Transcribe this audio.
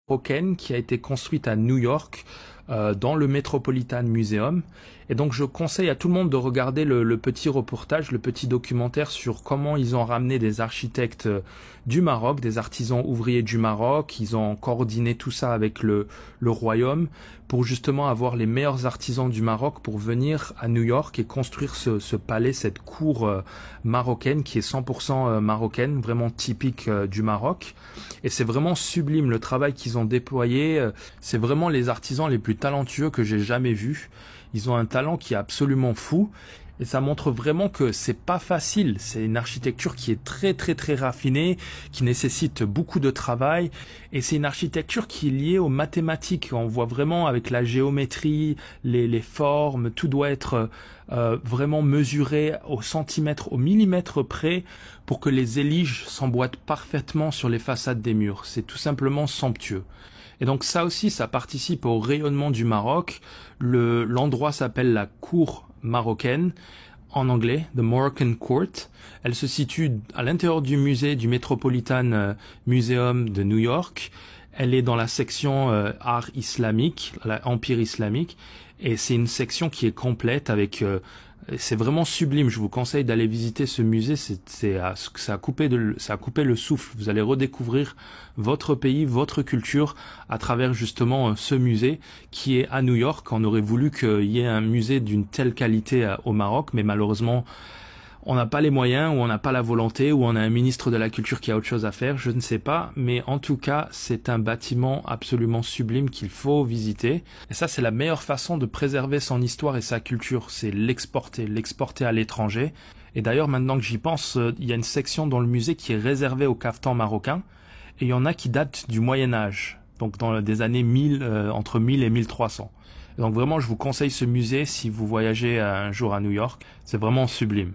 marocaine qui a été construite à New York dans le Metropolitan Museum. Et donc je conseille à tout le monde de regarder le petit reportage, le petit documentaire sur comment ils ont ramené des architectes du Maroc, des artisans ouvriers du Maroc. Ils ont coordonné tout ça avec le royaume pour justement avoir les meilleurs artisans du Maroc pour venir à New York et construire ce palais, cette cour marocaine qui est 100% marocaine, vraiment typique du Maroc. Et c'est vraiment sublime le travail qu'ils ont déployé. C'est vraiment les artisans les plus talentueux que j'ai jamais vus. Ils ont un talent qui est absolument fou. Et ça montre vraiment que c'est pas facile. C'est une architecture qui est très raffinée, qui nécessite beaucoup de travail. Et c'est une architecture qui est liée aux mathématiques. On voit vraiment avec la géométrie, les formes, tout doit être vraiment mesuré au centimètre, au millimètre près pour que les éliges s'emboîtent parfaitement sur les façades des murs. C'est tout simplement somptueux. Et donc ça aussi, ça participe au rayonnement du Maroc. L'endroit s'appelle la cour marocaine, en anglais, The Moroccan Court. Elle se situe à l'intérieur du musée du Metropolitan Museum de New York. Elle est dans la section art islamique, empire islamique. Et c'est une section qui est complète avec... c'est vraiment sublime. Je vous conseille d'aller visiter ce musée. Ça a coupé le souffle. Vous allez redécouvrir votre pays, votre culture à travers justement ce musée qui est à New York. On aurait voulu qu'il y ait un musée d'une telle qualité au Maroc, mais malheureusement, on n'a pas les moyens, ou on n'a pas la volonté, ou on a un ministre de la Culture qui a autre chose à faire, je ne sais pas. Mais en tout cas, c'est un bâtiment absolument sublime qu'il faut visiter. Et ça, c'est la meilleure façon de préserver son histoire et sa culture, c'est l'exporter à l'étranger. Et d'ailleurs, maintenant que j'y pense, il y a une section dans le musée qui est réservée aux caftans marocains, et il y en a qui datent du Moyen-Âge, donc dans des années 1000, entre 1000 et 1300. Et donc vraiment, je vous conseille ce musée si vous voyagez un jour à New York, c'est vraiment sublime.